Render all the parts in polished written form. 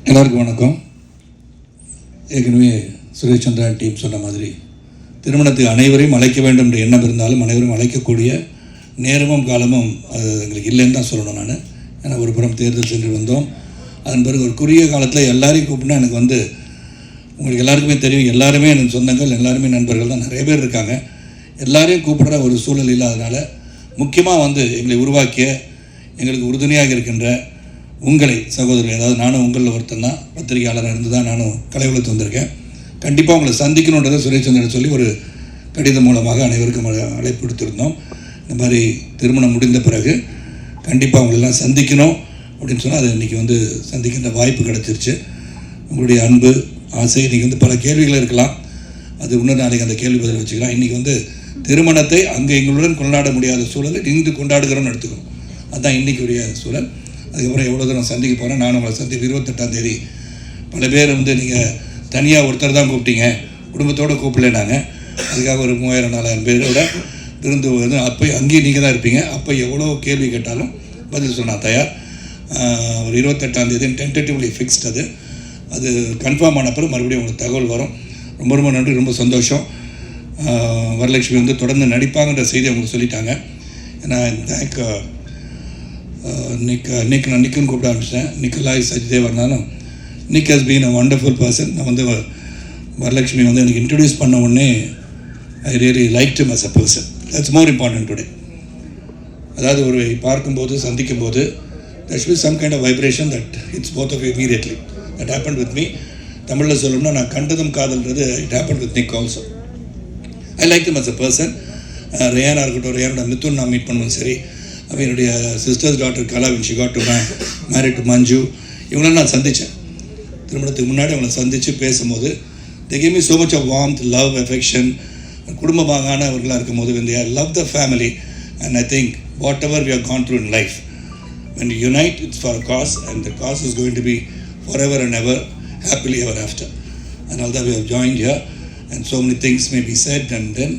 எல்லாருக்கும் வணக்கம். ஏற்கனவே சுரேஷ் சந்திரா டீம் சொன்ன மாதிரி திருமணத்துக்கு அனைவரையும் அழைக்க வேண்டும் என்ற எண்ணம் இருந்தாலும் அனைவரும் அழைக்கக்கூடிய நேரமும் காலமும் அது எங்களுக்கு இல்லைன்னு தான் சொல்லணும். நான் ஏன்னா ஒரு புறம் தேர்தல் சென்று வந்தோம். அதன் பிறகு ஒரு குறுகிய காலத்தில் எல்லாரையும் கூப்பிட்டா எனக்கு உங்களுக்கு எல்லாருக்குமே தெரியும், எல்லாருமே எனக்கு சொந்தங்கள், எல்லாருமே நண்பர்கள் தான், நிறைய பேர் இருக்காங்க. எல்லாரையும் கூப்பிடுற ஒரு சூழல் இல்லாதனால முக்கியமாக எங்களை உருவாக்கிய எங்களுக்கு உறுதுணையாக இருக்கின்ற உங்களை சகோதரர், அதாவது நானும் உங்களில் ஒருத்தன் தான், பத்திரிகையாளராக இருந்து தான் நானும் கலைவலத்து வந்திருக்கேன். கண்டிப்பாக உங்களை சந்திக்கணுன்றதை சுரேஷ் சந்திரன் சொல்லி ஒரு கடிதம் மூலமாக அனைவருக்கும் அழைப்பு கொடுத்துருந்தோம். இந்த மாதிரி திருமணம் முடிந்த பிறகு கண்டிப்பாக உங்களெல்லாம் சந்திக்கணும் அப்படின்னு சொன்னால் அது இன்றைக்கி சந்திக்கின்ற வாய்ப்பு கிடச்சிருச்சு. உங்களுடைய அன்பு ஆசை, இன்றைக்கி பல கேள்விகள் இருக்கலாம், அது இன்னொரு நாளைக்கு அந்த கேள்வி பதில் வச்சுக்கலாம். இன்றைக்கி திருமணத்தை அங்கே எங்களுடன் கொண்டாட முடியாத சூழலை இன்று கொண்டாடுகிறோம்னு எடுத்துக்கணும். அதுதான் இன்றைக்குரிய சூழல். அதுக்கப்புறம் எவ்வளோ தூரம் சந்திக்க போகிறேன். நான் உங்களை 28ஆம் தேதி பல பேர் நீங்கள் தனியாக ஒருத்தர் தான் கூப்பிட்டீங்க, குடும்பத்தோடு கூப்பிடல. நாங்கள் அதுக்காக ஒரு 3000-4000 பேரோட விருந்து அப்போ அங்கேயும் நீங்கள் தான் இருப்பீங்க. அப்போ எவ்வளோ கேள்வி கேட்டாலும் பதில் சொன்னால் தயார். ஒரு 28ஆம் தேதி டென்டேட்டிவ்லி ஃபிக்ஸ்ட். அது கன்ஃபார்ம் ஆன பிறகு மறுபடியும் உங்களுக்கு தகவல் வரும். ரொம்ப ரொம்ப நன்றி, ரொம்ப சந்தோஷம். வரலட்சுமி தொடர்ந்து நடிப்பாங்கன்ற செய்தி அவங்களுக்கு சொல்லிட்டாங்க. ஏன்னா தேங்க் நிக்குன்னு கூப்பிட ஆரம்பிச்சிட்டேன். நிக்கலாய் சஜ்தேவ் இருந்தாலும் Nick has been a wonderful person. நான் வரலட்சுமி எனக்கு இன்ட்ரடியூஸ் பண்ண உடனே I really liked him as a person. That's more important today. அதாவது ஒரு பார்க்கும்போது சந்திக்கும்போது there should be some kind of vibration that hits both of you immediately. That happened with me. தமிழில் சொல்லணும்னா நான் கண்டதும் காதல்ன்றது it happened with Nick also. I liked him as a person. ரேயானாக இருக்கட்டும், ரேயானோட மித்துன் நான் மீட் பண்ணுவோம். சரி, அப்போ என்னுடைய sisters doctor Kala when she got to married to மஞ்சு, இவங்களாம் நான் சந்தித்தேன். திருமணத்துக்கு முன்னாடி அவங்களை சந்தித்து பேசும்போது they gave me so much of warmth, love, affection. குடும்பமானவர்களாக இருக்கும்போது when they love the family, and I think whatever we have gone through in life, when you unite, it's for a cause, and the cause is going to be forever and ever, happily ever after. And although we have joined here and so many things may be said, and then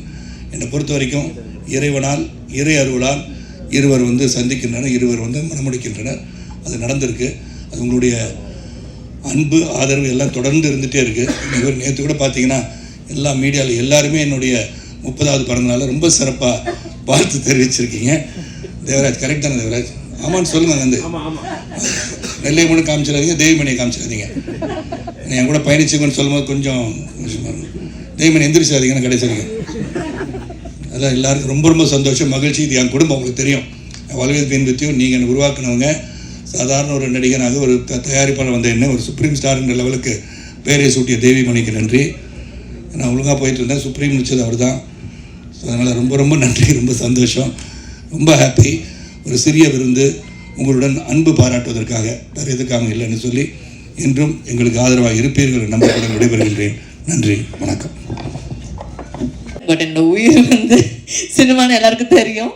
என்னை பொறுத்த வரைக்கும் இறைவனால் இறை அருளால் இருவர் சந்திக்கின்றனர், இருவர் மனமுடிக்கின்றனர். அது நடந்திருக்கு. அது உங்களுடைய அன்பு ஆதரவு எல்லாம் தொடர்ந்து இருந்துகிட்டே இருக்குது. நேற்று கூட பார்த்தீங்கன்னா எல்லா மீடியாவில் எல்லாருமே என்னுடைய 30வது பிறந்தநாள் ரொம்ப சிறப்பாக வாழ்த்து தெரிவிச்சிருக்கீங்க. தேவராஜ் கரெக்ட் தானே? தேவராஜ் ஆமான்னு சொல்லுங்கள். நெல்லை மட்டும் காமிச்சிடாதீங்க, தேவிமணியை காமிச்சிடாதீங்க. என் கூட பயணிச்சுங்கன்னு சொல்லும்போது கொஞ்சம் தேவிமணி எந்திரிச்சிடாதீங்கன்னு கடைசி வரைக்கும். அதான் எல்லாருக்கும் ரொம்ப ரொம்ப சந்தோஷம், மகிழ்ச்சி. இது என் குடும்பம், உங்களுக்கு தெரியும். Always been with you. நீங்கள் என்னை உருவாக்குனவங்க. சாதாரண ஒரு நடிகனாக ஒரு தயாரிப்பாளர் என்ன ஒரு சுப்ரீம் ஸ்டார்ன்ற லெவலுக்கு பேரை சூட்டிய தேவிமணிக்கு நன்றி. நான் ஒழுங்காக போயிட்டு இருந்தேன், சுப்ரீம் முடிச்சது அவர் தான். ஸோ அதனால் ரொம்ப ரொம்ப நன்றி, ரொம்ப சந்தோஷம், ரொம்ப ஹாப்பி. ஒரு சிறிய விருந்து உங்களுடன் அன்பு பாராட்டுவதற்காக, வேறு எதுக்காக இல்லைன்னு சொல்லி என்றும் எங்களுக்கு ஆதரவாக இருப்பீர்கள் நம்பிக்கையுடன் விடைபெறுகின்றேன். நன்றி, வணக்கம். பட் என்னோட உயிர் சினிமான்னு எல்லாருக்கும் தெரியும்.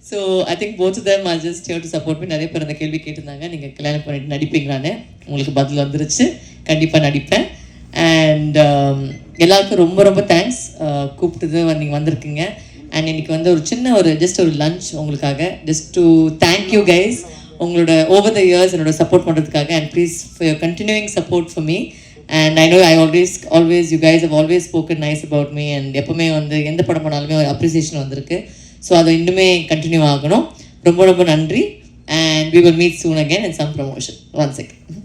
So I think both of them are just here to support me. நிறைய பேர் அந்த கேள்வி கேட்டிருந்தாங்க, நீங்கள் கல்யாணம் பண்ணிட்டு நடிப்பீங்களான்னு. உங்களுக்கு பதில் வந்துருச்சு, கண்டிப்பாக நடிப்பேன். அண்ட் எல்லாருக்கும் ரொம்ப ரொம்ப தேங்க்ஸ், கூப்பிட்டது நீங்கள் வந்திருக்கீங்க. அண்ட் இன்னைக்கு ஒரு சின்ன ஜஸ்ட் ஒரு லஞ்ச் உங்களுக்காக, just to thank you guys உங்களோட ஓவர் த இயர்ஸ் என்னோட சப்போர்ட் பண்ணுறதுக்காக. And please for your continuing support for me. And I know I always you guys have always spoken nice about me, and எப்பவுமே எந்த படம் பண்ணாலுமே ஒரு appreciation வந்திருக்கு. So அதை இன்னுமே கண்டினியூ ஆகணும். ரொம்ப ரொம்ப நன்றி. And we will meet soon again in some promotion. One second.